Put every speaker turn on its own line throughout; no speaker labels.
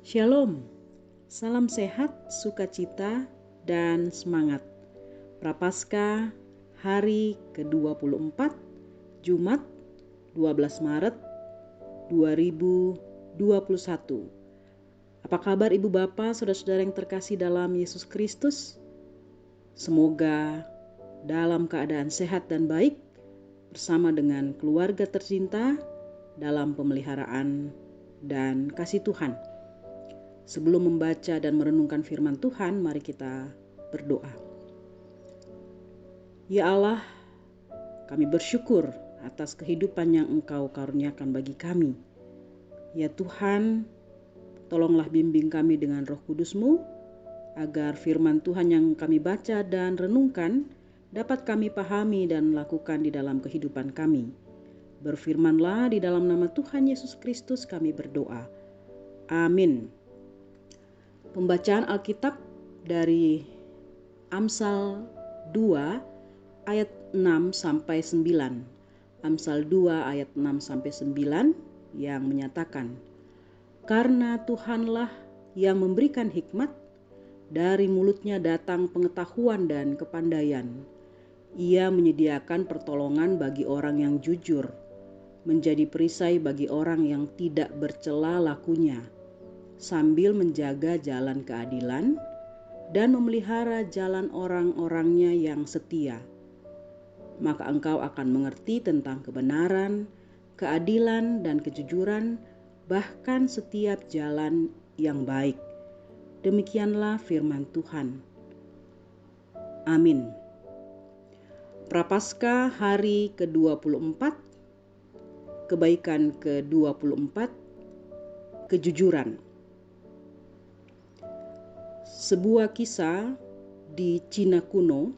Shalom, salam sehat, sukacita, dan semangat. Prapaskah hari ke-24, Jumat 12 Maret 2021. Apa kabar Ibu Bapa, Saudara-saudara yang terkasih dalam Yesus Kristus? Semoga dalam keadaan sehat dan baik bersama dengan keluarga tercinta dalam pemeliharaan dan kasih Tuhan. Sebelum membaca dan merenungkan firman Tuhan, mari kita berdoa. Ya Allah, kami bersyukur atas kehidupan yang Engkau karuniakan bagi kami. Ya Tuhan, tolonglah bimbing kami dengan Roh Kudus-Mu, agar firman Tuhan yang kami baca dan renungkan dapat kami pahami dan lakukan di dalam kehidupan kami. Berfirmanlah di dalam nama Tuhan Yesus Kristus kami berdoa. Amin. Pembacaan Alkitab dari Amsal 2 ayat 6 sampai 9. Amsal 2 ayat 6 sampai 9 yang menyatakan, "Karena Tuhanlah yang memberikan hikmat, dari mulutnya datang pengetahuan dan kepandaian. Ia menyediakan pertolongan bagi orang yang jujur, menjadi perisai bagi orang yang tidak bercela lakunya, sambil menjaga jalan keadilan dan memelihara jalan orang-orangnya yang setia. Maka engkau akan mengerti tentang kebenaran, keadilan, dan kejujuran, bahkan setiap jalan yang baik." Demikianlah firman Tuhan. Amin. Prapaskah hari ke-24, kebaikan ke-24, kejujuran. Sebuah kisah di Cina kuno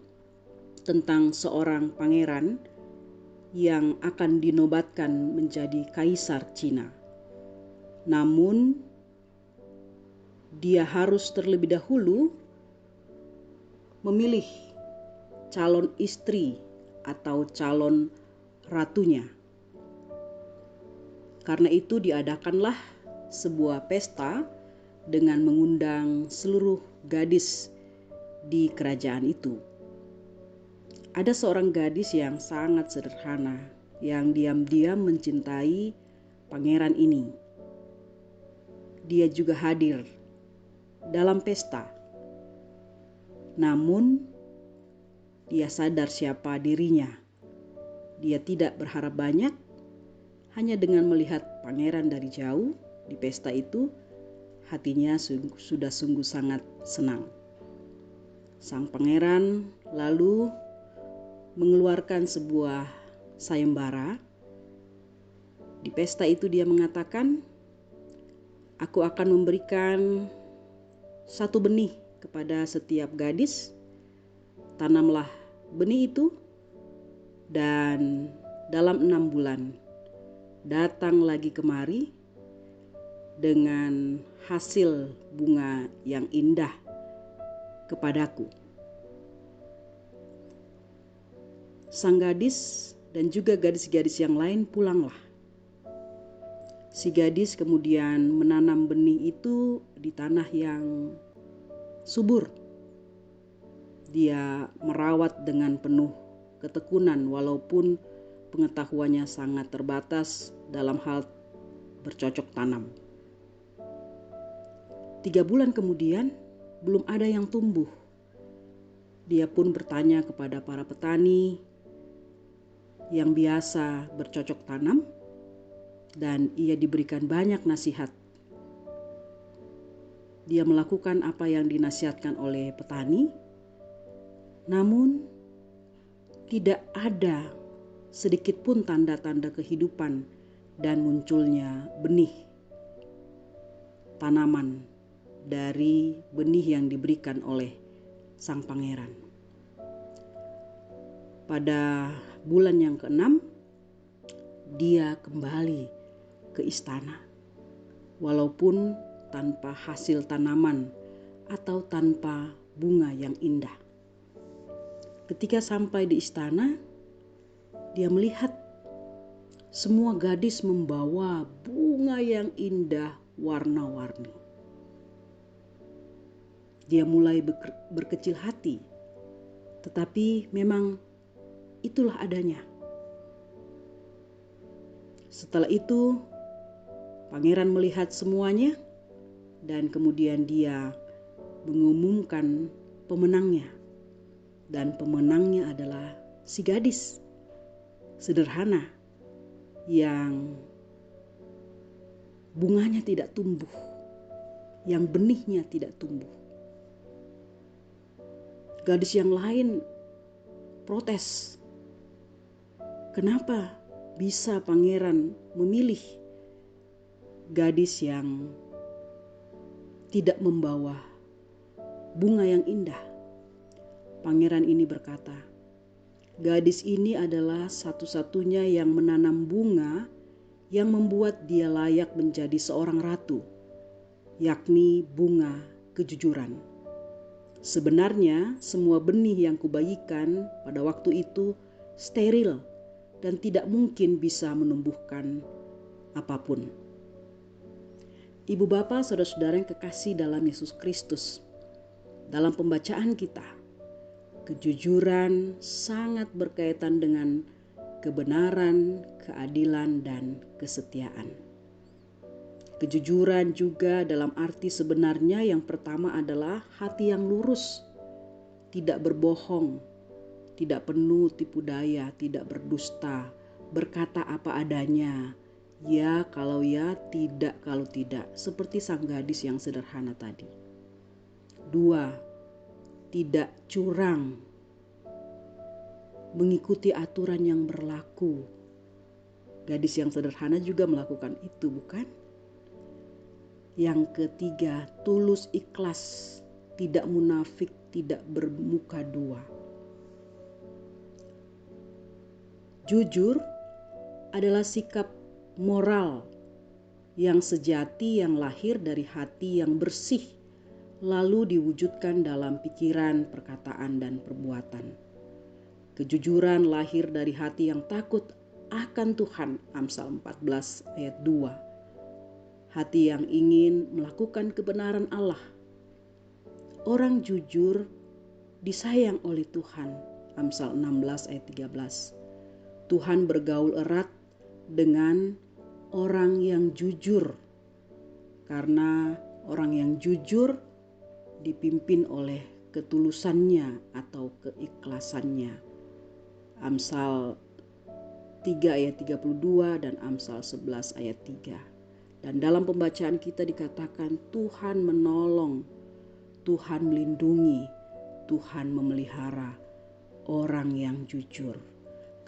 tentang seorang pangeran yang akan dinobatkan menjadi kaisar Cina. Namun, dia harus terlebih dahulu memilih calon istri atau calon ratunya. Karena itu diadakanlah sebuah pesta dengan mengundang seluruh gadis di kerajaan itu. Ada seorang gadis yang sangat sederhana, yang diam-diam mencintai pangeran ini. Dia juga hadir dalam pesta. Namun, dia sadar siapa dirinya. Dia tidak berharap banyak, hanya dengan melihat pangeran dari jauh di pesta itu, hatinya sudah sungguh sangat senang. Sang pangeran lalu mengeluarkan sebuah sayembara. Di pesta itu dia mengatakan, "Aku akan memberikan satu benih kepada setiap gadis. Tanamlah benih itu, dan dalam 6 bulan datang lagi kemari dengan hasil bunga yang indah kepadaku." Sang gadis dan juga gadis-gadis yang lain pulanglah. Si gadis kemudian menanam benih itu di tanah yang subur. Dia merawat dengan penuh ketekunan walaupun pengetahuannya sangat terbatas dalam hal bercocok tanam. 3 bulan kemudian belum ada yang tumbuh. Dia pun bertanya kepada para petani yang biasa bercocok tanam, dan ia diberikan banyak nasihat. Dia melakukan apa yang dinasihatkan oleh petani, namun tidak ada sedikit pun tanda-tanda kehidupan dan munculnya benih tanaman dari benih yang diberikan oleh sang pangeran. Pada bulan yang ke-6, dia kembali ke istana, walaupun tanpa hasil tanaman atau tanpa bunga yang indah. Ketika sampai di istana, dia melihat semua gadis membawa bunga yang indah warna-warni. Dia mulai berkecil hati, tetapi memang itulah adanya. Setelah itu, pangeran melihat semuanya dan kemudian dia mengumumkan pemenangnya. Dan pemenangnya adalah si gadis sederhana yang bunganya tidak tumbuh, yang benihnya tidak tumbuh. Gadis yang lain protes. Kenapa bisa pangeran memilih gadis yang tidak membawa bunga yang indah? Pangeran ini berkata, gadis ini adalah satu-satunya yang menanam bunga yang membuat dia layak menjadi seorang ratu, yakni bunga kejujuran. Sebenarnya semua benih yang kubagikan pada waktu itu steril dan tidak mungkin bisa menumbuhkan apapun. Ibu bapa, saudara-saudara yang kekasih dalam Yesus Kristus, dalam pembacaan kita, kejujuran sangat berkaitan dengan kebenaran, keadilan, dan kesetiaan. Kejujuran juga dalam arti sebenarnya yang pertama adalah hati yang lurus, tidak berbohong, tidak penuh tipu daya, tidak berdusta, berkata apa adanya, ya kalau ya, tidak kalau tidak, seperti sang gadis yang sederhana tadi. 2, tidak curang, mengikuti aturan yang berlaku. Gadis yang sederhana juga melakukan itu, bukan? Yang ketiga, tulus ikhlas, tidak munafik, tidak bermuka dua. Jujur adalah sikap moral yang sejati yang lahir dari hati yang bersih, lalu diwujudkan dalam pikiran, perkataan, dan perbuatan. Kejujuran lahir dari hati yang takut akan Tuhan, Amsal 14 ayat 2. Hati yang ingin melakukan kebenaran Allah. Orang jujur disayang oleh Tuhan, Amsal 16 ayat 13. Tuhan bergaul erat dengan orang yang jujur, karena orang yang jujur dipimpin oleh ketulusannya atau keikhlasannya. Amsal 3 ayat 32 dan Amsal 11 ayat 3. Dan dalam pembacaan kita dikatakan Tuhan menolong, Tuhan melindungi, Tuhan memelihara orang yang jujur.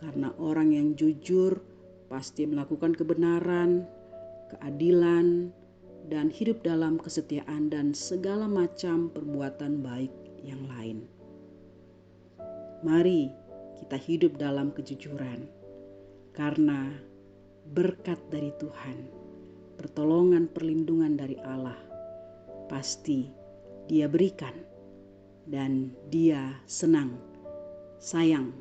Karena orang yang jujur pasti melakukan kebenaran, keadilan, dan hidup dalam kesetiaan dan segala macam perbuatan baik yang lain. Mari kita hidup dalam kejujuran, karena berkat dari Tuhan, pertolongan perlindungan dari Allah pasti Dia berikan, dan Dia senang, sayang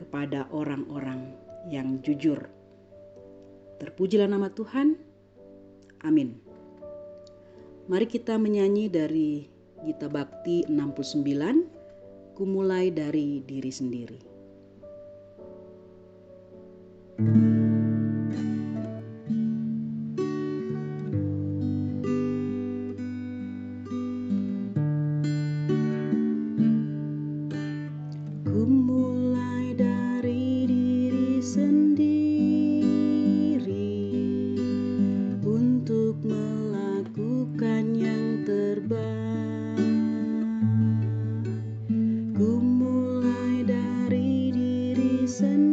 kepada orang-orang yang jujur. Terpujilah nama Tuhan. Amin. Mari kita menyanyi dari Gita Bakti 69, Ku mulai dari diri sendiri. Ku mulai dari diri sendiri untuk melakukan yang terbaik. Ku mulai dari diri sendiri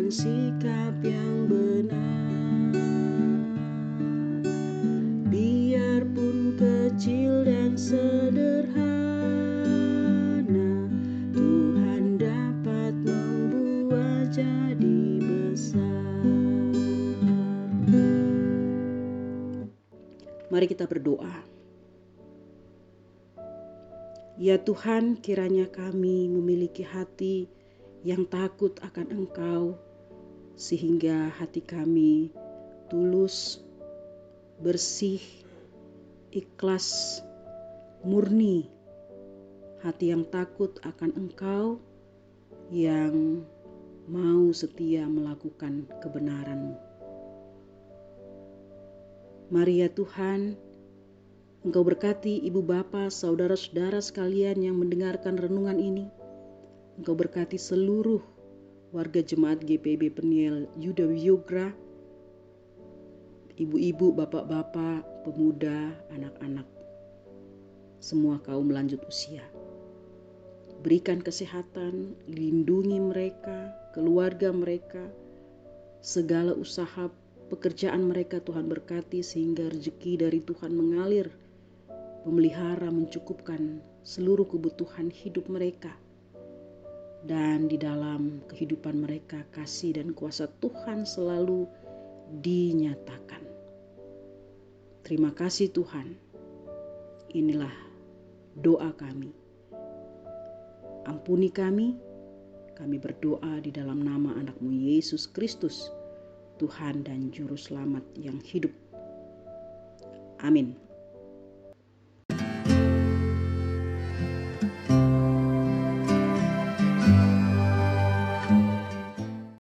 dengan sikap yang benar. Biarpun kecil dan sederhana, Tuhan dapat membuat jadi besar. Mari kita berdoa. Ya Tuhan, kiranya kami memiliki hati yang takut akan Engkau, sehingga hati kami tulus, bersih, ikhlas, murni. Hati yang takut akan Engkau, yang mau setia melakukan kebenaran-Mu. Mari ya Tuhan, Engkau berkati ibu bapa, saudara-saudara sekalian yang mendengarkan renungan ini. Engkau berkati seluruh warga jemaat GPIB Peniel Yuda Wiyogra, ibu-ibu, bapak-bapak, pemuda, anak-anak, semua kaum lanjut usia. Berikan kesehatan, lindungi mereka, keluarga mereka, segala usaha pekerjaan mereka Tuhan berkati sehingga rezeki dari Tuhan mengalir, memelihara, mencukupkan seluruh kebutuhan hidup mereka. Dan di dalam kehidupan mereka kasih dan kuasa Tuhan selalu dinyatakan. Terima kasih Tuhan. Inilah doa kami. Ampuni kami berdoa di dalam nama anak-Mu Yesus Kristus, Tuhan dan Juru Selamat yang hidup. Amin.